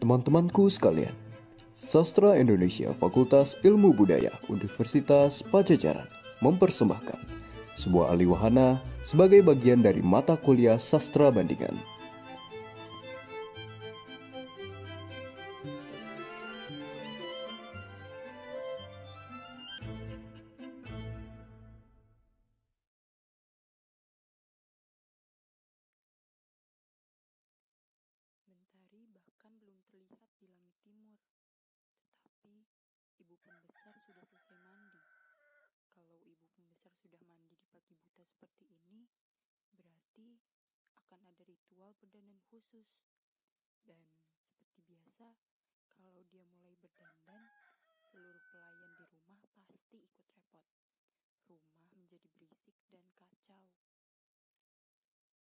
Teman-temanku sekalian, Sastra Indonesia Fakultas Ilmu Budaya Universitas Pajajaran mempersembahkan sebuah aliwahana sebagai bagian dari mata kuliah sastra bandingan. Mentari bahkan belum terlihat di langit timur, tetapi ibu pembesar sudah selesai mandi. Kalau ibu pembesar sudah mandi di pagi buta seperti ini, berarti akan ada ritual berdandan khusus. Dan seperti biasa, kalau dia mulai berdandan, seluruh pelayan di rumah pasti ikut repot. Rumah menjadi berisik dan kacau.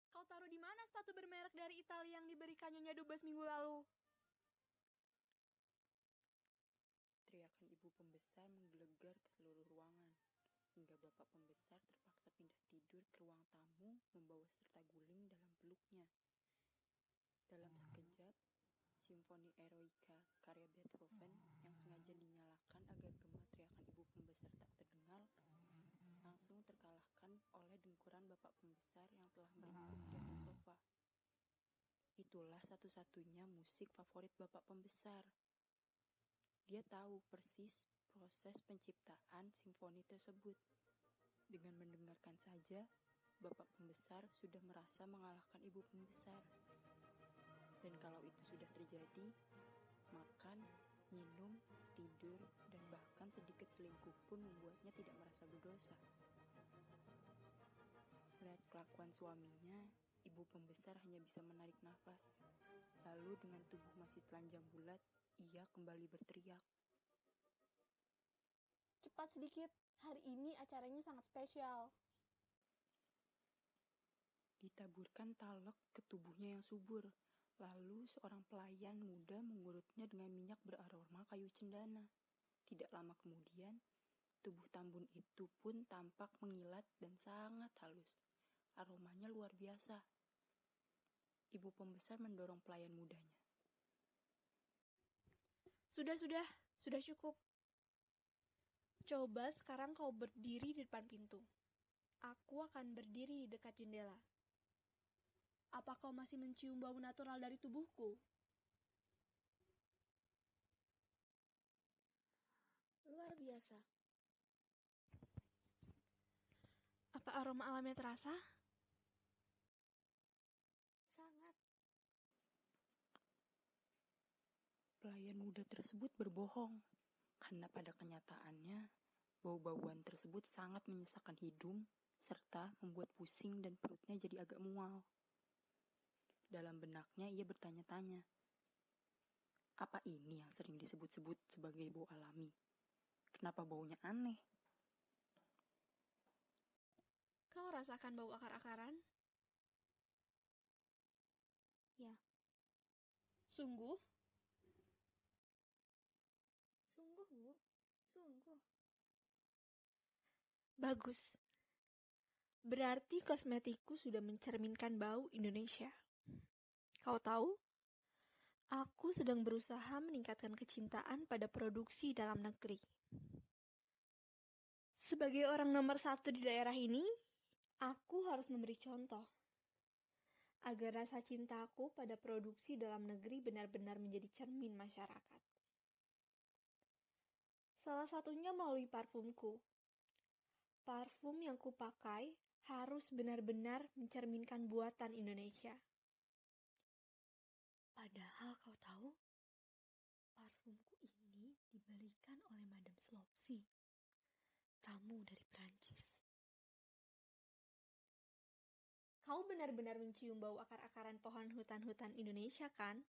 Kau taruh di mana sepatu bermerek dari Italia yang diberikan Nyonya Dubes minggu lalu? Teriakan ibu pembesar menggelegar ke seluruh ruangan, hingga bapak pembesar terpaksa pindah tidur ke ruang tamu membawa serta guling dalam peluknya. Dalam sekejap, Simfoni Eroica karya Beethoven yang sengaja dinyalakan agar gema teriakan ibu pembesar tak terdengar, langsung terkalahkan oleh dengkuran bapak pembesar yang telah melingkup di atas sofa. Itulah satu-satunya musik favorit bapak pembesar. Dia tahu persis proses penciptaan simfoni tersebut. Dengan mendengarkan saja, bapak pembesar sudah merasa mengalahkan ibu pembesar. Dan kalau itu sudah terjadi, makan, minum, tidur, dan bahkan sedikit selingkuh pun membuatnya tidak merasa berdosa. Melihat kelakuan suaminya, ibu pembesar hanya bisa menarik nafas. Lalu dengan tubuh masih telanjang bulat, ia kembali berteriak. Cepat sedikit, hari ini acaranya sangat spesial. Ditaburkan talek ke tubuhnya yang subur. Lalu seorang pelayan muda mengurutnya dengan minyak beraroma kayu cendana. Tidak lama kemudian, tubuh tambun itu pun tampak mengilat dan sangat halus. Aromanya luar biasa. Ibu pembesar mendorong pelayan mudanya. Sudah cukup. Coba sekarang kau berdiri di depan pintu. Aku akan berdiri di dekat jendela. Apa kau masih mencium bau natural dari tubuhku? Luar biasa. Apa aroma alamnya terasa? Sangat. Pelayan muda tersebut berbohong, karena pada kenyataannya, bau-bauan tersebut sangat menyesakkan hidung, serta membuat pusing dan perutnya jadi agak mual. Dalam benaknya ia bertanya-tanya, apa ini yang sering disebut-sebut sebagai bau alami? Kenapa baunya aneh? Kau rasakan bau akar-akaran? Ya. Sungguh? Sungguh, Bu. Sungguh. Bagus. Berarti kosmetikku sudah mencerminkan bau Indonesia. Kau tahu? Aku sedang berusaha meningkatkan kecintaan pada produksi dalam negeri. Sebagai orang nomor 1 di daerah ini, aku harus memberi contoh agar rasa cintaku pada produksi dalam negeri benar-benar menjadi cermin masyarakat. Salah satunya melalui parfumku. Parfum yang kupakai harus benar-benar mencerminkan buatan Indonesia. Padahal kau tahu, parfumku ini dibelikan oleh Madame Slopsy, tamu dari Prancis. Kau benar-benar mencium bau akar-akaran pohon hutan-hutan Indonesia, kan?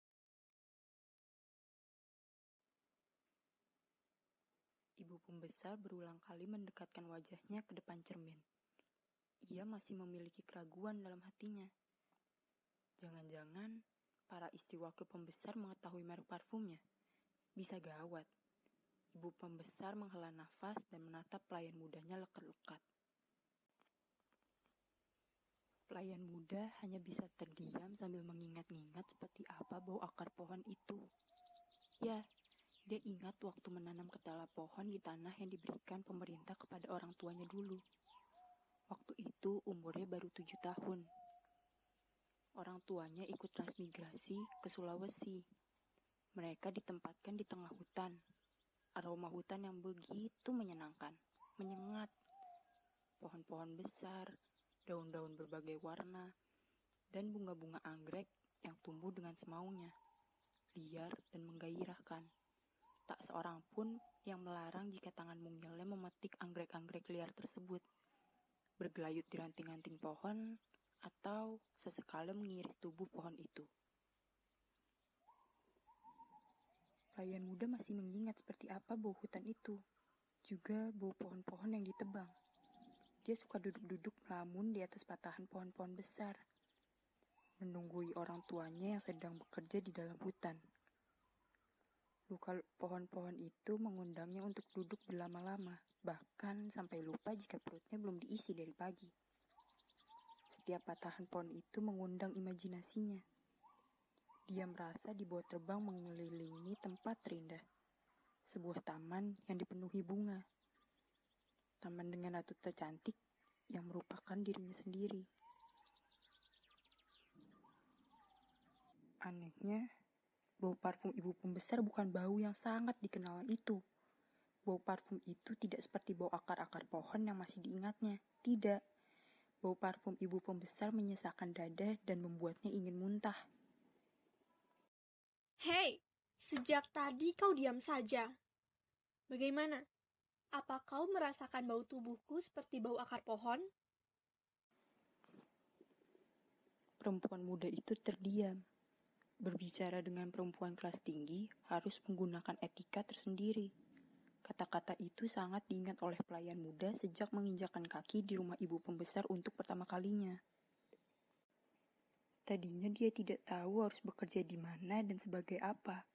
Ibu pembesar berulang kali mendekatkan wajahnya ke depan cermin. Ia masih memiliki keraguan dalam hatinya. Jangan-jangan para istri wakil pembesar mengetahui merek parfumnya. Bisa gawat. Ibu pembesar menghela nafas dan menatap pelayan mudanya lekat-lekat. Pelayan muda hanya bisa terdiam sambil mengingat-ingat seperti apa bau akar pohon itu. Ya, dia ingat waktu menanam ketala pohon di tanah yang diberikan pemerintah kepada orang tuanya dulu. Waktu itu umurnya baru 7 tahun. Orang tuanya ikut transmigrasi ke Sulawesi. Mereka ditempatkan di tengah hutan. Aroma hutan yang begitu menyenangkan, menyengat. Pohon-pohon besar, daun-daun berbagai warna, dan bunga-bunga anggrek yang tumbuh dengan semaunya, liar dan menggairahkan. Tak seorang pun yang melarang jika tangan mungilnya memetik anggrek-anggrek liar tersebut, bergelayut di ranting-ranting pohon, atau sesekali mengiris tubuh pohon itu. Pelayan muda masih mengingat seperti apa bau hutan itu, juga bau pohon-pohon yang ditebang. Dia suka duduk-duduk melamun di atas patahan pohon-pohon besar, menunggui orang tuanya yang sedang bekerja di dalam hutan. Luka pohon-pohon itu mengundangnya untuk duduk berlama-lama, bahkan sampai lupa jika perutnya belum diisi dari pagi. Setiap patahan pohon itu mengundang imajinasinya. Dia merasa dibawa terbang mengelilingi tempat terindah, sebuah taman yang dipenuhi bunga. Taman dengan ratu tercantik yang merupakan dirinya sendiri. Anehnya, bau parfum ibu pembesar bukan bau yang sangat dikenal itu. Bau parfum itu tidak seperti bau akar-akar pohon yang masih diingatnya. Tidak. Bau parfum ibu pembesar menyesakkan dada dan membuatnya ingin muntah. Hei, sejak tadi kau diam saja. Bagaimana? Apa kau merasakan bau tubuhku seperti bau akar pohon? Perempuan muda itu terdiam. Berbicara dengan perempuan kelas tinggi harus menggunakan etika tersendiri. Kata-kata itu sangat diingat oleh pelayan muda sejak menginjakkan kaki di rumah ibu pembesar untuk pertama kalinya. Tadinya dia tidak tahu harus bekerja di mana dan sebagai apa.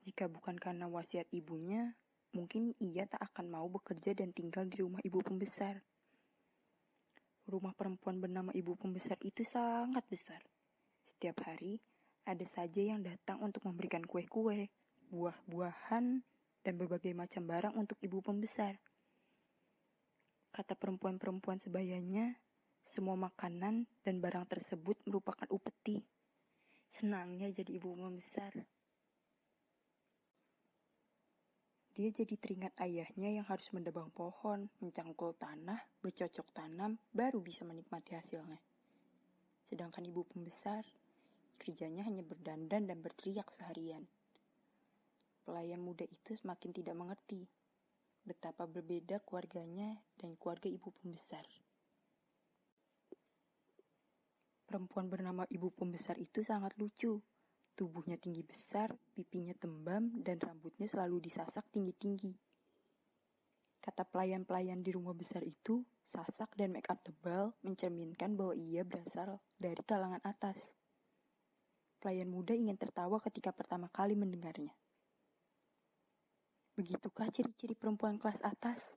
Jika bukan karena wasiat ibunya, mungkin ia tak akan mau bekerja dan tinggal di rumah ibu pembesar. Rumah perempuan bernama ibu pembesar itu sangat besar. Setiap hari, ada saja yang datang untuk memberikan kue-kue, buah-buahan, dan berbagai macam barang untuk ibu pembesar. Kata perempuan-perempuan sebayanya, semua makanan dan barang tersebut merupakan upeti. Senangnya jadi ibu pembesar. Dia jadi teringat ayahnya yang harus mendebang pohon, mencangkul tanah, bercocok tanam, baru bisa menikmati hasilnya. Sedangkan ibu pembesar, kerjanya hanya berdandan dan berteriak seharian. Pelayan muda itu semakin tidak mengerti betapa berbeda keluarganya dan keluarga ibu pembesar. Perempuan bernama ibu pembesar itu sangat lucu. Tubuhnya tinggi besar, pipinya tembam, dan rambutnya selalu disasak tinggi-tinggi. Kata pelayan-pelayan di rumah besar itu, sasak dan make up tebal mencerminkan bahwa ia berasal dari kalangan atas. Pelayan muda ingin tertawa ketika pertama kali mendengarnya. Begitukah ciri-ciri perempuan kelas atas?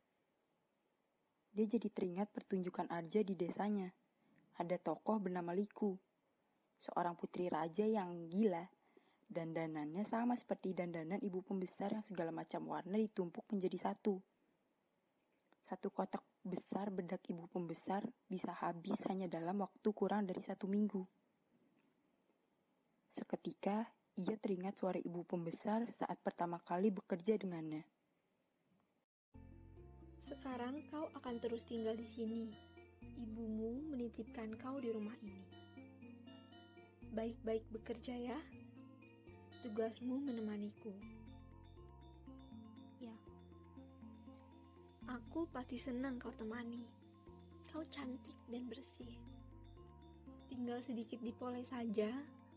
Dia jadi teringat pertunjukan Arja di desanya. Ada tokoh bernama Liku, seorang putri raja yang gila. Dandanannya sama seperti dandanan ibu pembesar yang segala macam warna ditumpuk menjadi satu. Satu kotak besar bedak ibu pembesar bisa habis hanya dalam waktu kurang dari 1 minggu. Seketika, ia teringat suara ibu pembesar saat pertama kali bekerja dengannya. Sekarang kau akan terus tinggal di sini. Ibumu menitipkan kau di rumah ini. Baik-baik bekerja ya. Tugasmu menemaniku. Ya. Aku pasti senang kau temani. Kau cantik dan bersih. Tinggal sedikit dipoleh saja,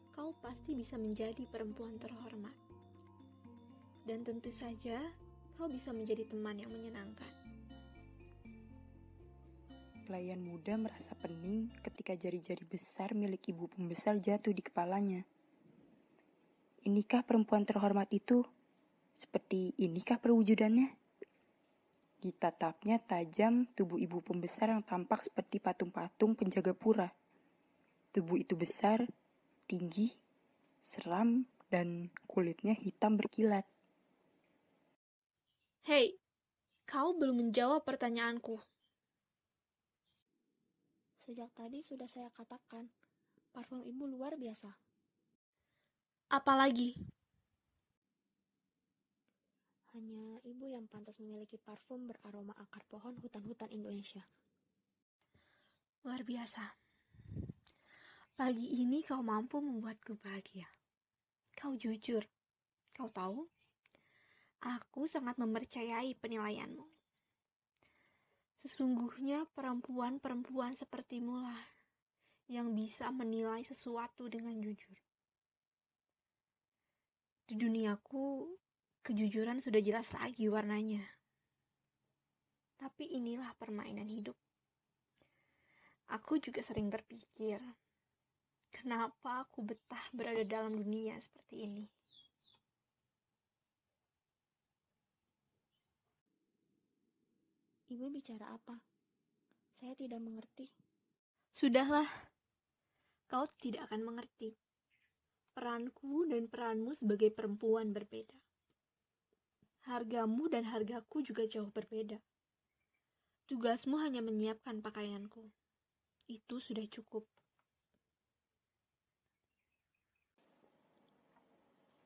kau pasti bisa menjadi perempuan terhormat. Dan tentu saja, kau bisa menjadi teman yang menyenangkan. Pelayan muda merasa pening ketika jari-jari besar milik ibu pembesar jatuh di kepalanya. Inikah perempuan terhormat itu? Seperti inikah perwujudannya? Ditatapnya tajam tubuh ibu pembesar yang tampak seperti patung-patung penjaga pura. Tubuh itu besar, tinggi, seram, dan kulitnya hitam berkilat. Hei, kau belum menjawab pertanyaanku. Sejak tadi sudah saya katakan, parfum ibu luar biasa. Apalagi? Hanya ibu yang pantas memiliki parfum beraroma akar pohon hutan-hutan Indonesia. Luar biasa. Pagi ini kau mampu membuatku bahagia. Kau jujur. Kau tahu? Aku sangat mempercayai penilaianmu. Sesungguhnya perempuan-perempuan sepertimu lah yang bisa menilai sesuatu dengan jujur. Di duniaku, kejujuran sudah jelas lagi warnanya. Tapi inilah permainan hidup. Aku juga sering berpikir, kenapa aku betah berada dalam dunia seperti ini? Ibu bicara apa? Saya tidak mengerti. Sudahlah, kau tidak akan mengerti. Peranku dan peranmu sebagai perempuan berbeda. Hargamu dan hargaku juga jauh berbeda. Tugasmu hanya menyiapkan pakaianku. Itu sudah cukup.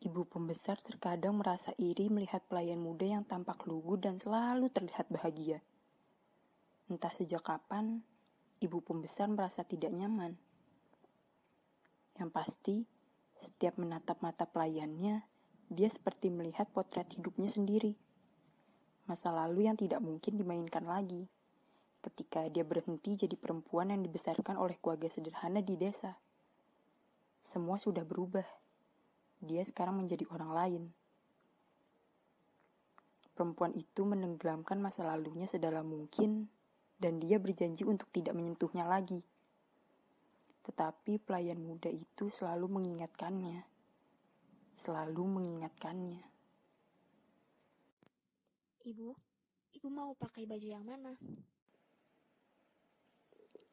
Ibu pembesar terkadang merasa iri melihat pelayan muda yang tampak lugu dan selalu terlihat bahagia. Entah sejak kapan, ibu pembesar merasa tidak nyaman. Yang pasti, setiap menatap mata pelayannya, dia seperti melihat potret hidupnya sendiri. Masa lalu yang tidak mungkin dimainkan lagi, ketika dia berhenti jadi perempuan yang dibesarkan oleh keluarga sederhana di desa. Semua sudah berubah. Dia sekarang menjadi orang lain. Perempuan itu menenggelamkan masa lalunya sedalam mungkin, dan dia berjanji untuk tidak menyentuhnya lagi. Tetapi pelayan muda itu selalu mengingatkannya. Ibu mau pakai baju yang mana?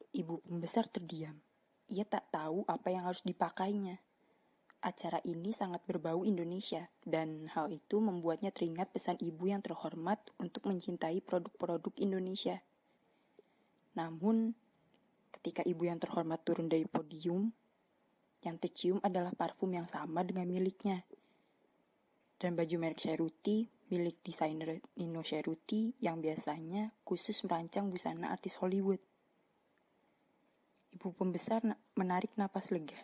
Ibu pembesar terdiam. Ia tak tahu apa yang harus dipakainya. Acara ini sangat berbau Indonesia, dan hal itu membuatnya teringat pesan ibu yang terhormat untuk mencintai produk-produk Indonesia. Namun, ketika ibu yang terhormat turun dari podium, yang tercium adalah parfum yang sama dengan miliknya. Dan baju merek Cerruti, milik desainer Nino Cerruti yang biasanya khusus merancang busana artis Hollywood. Ibu pembesar menarik napas lega.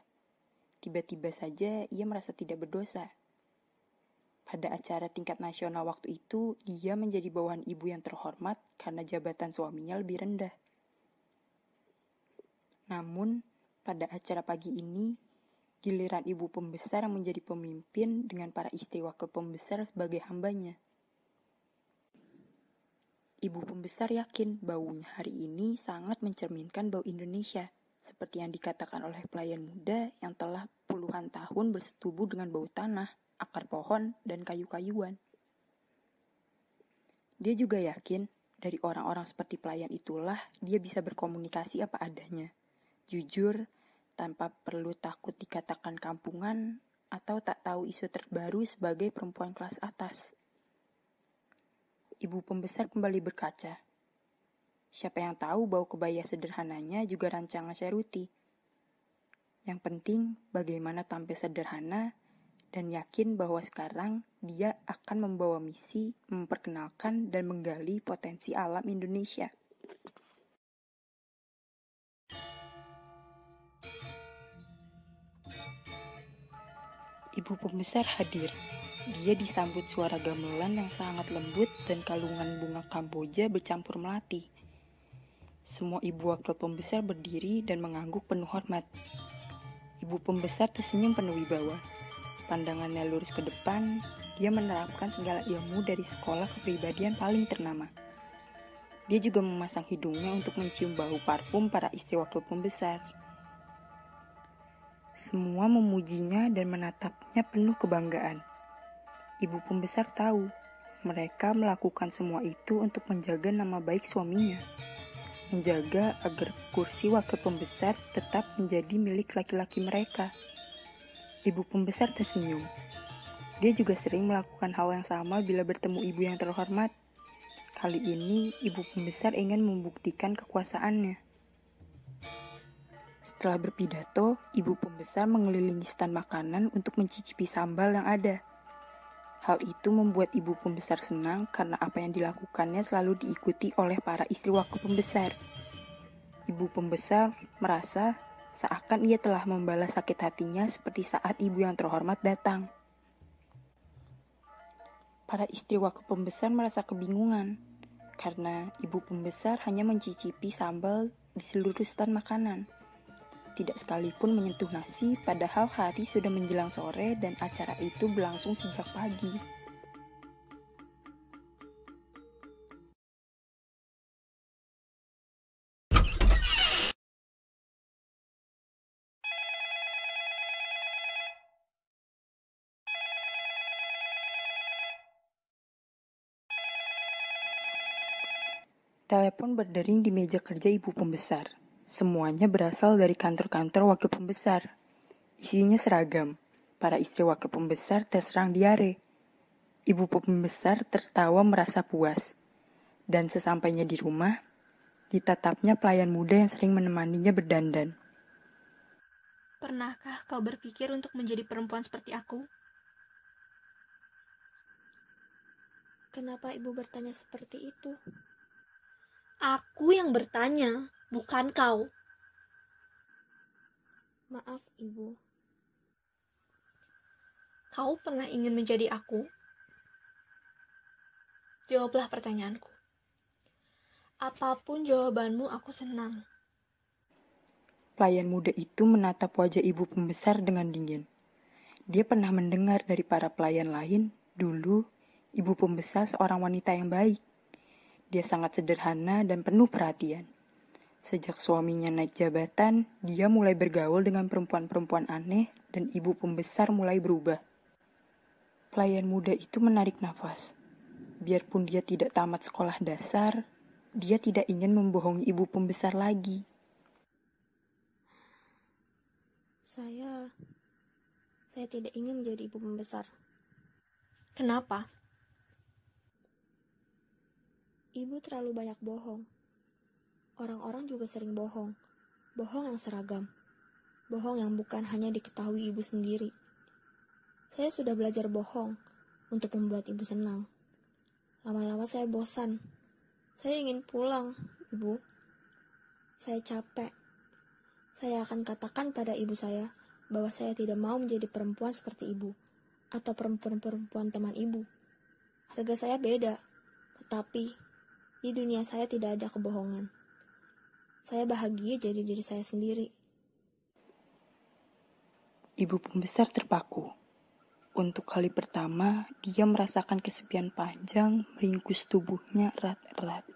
Tiba-tiba saja ia merasa tidak berdosa. Pada acara tingkat nasional waktu itu, dia menjadi bawahan ibu yang terhormat karena jabatan suaminya lebih rendah. Namun, pada acara pagi ini, giliran ibu pembesar yang menjadi pemimpin dengan para istri wakil pembesar sebagai hambanya. Ibu pembesar yakin baunya hari ini sangat mencerminkan bau Indonesia, seperti yang dikatakan oleh pelayan muda yang telah puluhan tahun bersetubuh dengan bau tanah, akar pohon, dan kayu-kayuan. Dia juga yakin dari orang-orang seperti pelayan itulah dia bisa berkomunikasi apa adanya. Jujur, tanpa perlu takut dikatakan kampungan atau tak tahu isu terbaru sebagai perempuan kelas atas. Ibu pembesar kembali berkaca. Siapa yang tahu bau kebaya sederhananya juga rancangan Cerruti. Yang penting bagaimana tampil sederhana dan yakin bahwa sekarang dia akan membawa misi memperkenalkan dan menggali potensi alam Indonesia. Ibu pembesar hadir. Dia disambut suara gamelan yang sangat lembut dan kalungan bunga Kamboja bercampur melati. Semua ibu wakil pembesar berdiri dan mengangguk penuh hormat. Ibu pembesar tersenyum penuh wibawa. Pandangannya lurus ke depan, dia menerapkan segala ilmu dari sekolah kepribadian paling ternama. Dia juga memasang hidungnya untuk mencium bau parfum para istri wakil pembesar. Semua memujinya dan menatapnya penuh kebanggaan. Ibu pembesar tahu, mereka melakukan semua itu untuk menjaga nama baik suaminya. Menjaga agar kursi wakil pembesar tetap menjadi milik laki-laki mereka. Ibu pembesar tersenyum. Dia juga sering melakukan hal yang sama bila bertemu ibu yang terhormat. Kali ini, ibu pembesar ingin membuktikan kekuasaannya. Setelah berpidato, ibu pembesar mengelilingi stand makanan untuk mencicipi sambal yang ada. Hal itu membuat ibu pembesar senang karena apa yang dilakukannya selalu diikuti oleh para istri wakil pembesar. Ibu pembesar merasa seakan ia telah membalas sakit hatinya seperti saat ibu yang terhormat datang. Para istri wakil pembesar merasa kebingungan karena ibu pembesar hanya mencicipi sambal di seluruh stand makanan. Tidak sekalipun menyentuh nasi, padahal hari sudah menjelang sore dan acara itu berlangsung sejak pagi. Telepon berdering di meja kerja ibu pembesar. Semuanya berasal dari kantor-kantor wakil pembesar. Isinya seragam. Para istri wakil pembesar terserang diare. Ibu pembesar tertawa merasa puas. Dan sesampainya di rumah, ditatapnya pelayan muda yang sering menemaninya berdandan. Pernahkah kau berpikir untuk menjadi perempuan seperti aku? Kenapa ibu bertanya seperti itu? Aku yang bertanya, bukan kau. Maaf, ibu. Kau pernah ingin menjadi aku? Jawablah pertanyaanku. Apapun jawabanmu, aku senang. Pelayan muda itu menatap wajah ibu pembesar dengan dingin. Dia pernah mendengar dari para pelayan lain, dulu ibu pembesar seorang wanita yang baik. Dia sangat sederhana dan penuh perhatian. Sejak suaminya naik jabatan, dia mulai bergaul dengan perempuan-perempuan aneh dan ibu pembesar mulai berubah. Pelayan muda itu menarik nafas. Biarpun dia tidak tamat sekolah dasar, dia tidak ingin membohongi ibu pembesar lagi. Saya tidak ingin menjadi ibu pembesar. Kenapa? Ibu terlalu banyak bohong. Orang-orang juga sering bohong. Bohong yang seragam. Bohong yang bukan hanya diketahui ibu sendiri. Saya sudah belajar bohong untuk membuat ibu senang. Lama-lama saya bosan. Saya ingin pulang, ibu. Saya capek. Saya akan katakan pada ibu saya bahwa saya tidak mau menjadi perempuan seperti ibu atau perempuan-perempuan teman ibu. Harga saya beda, tetapi di dunia saya tidak ada kebohongan. Saya bahagia jadi diri saya sendiri. Ibu pembesar terpaku. Untuk kali pertama, dia merasakan kesepian panjang meringkus tubuhnya erat-erat.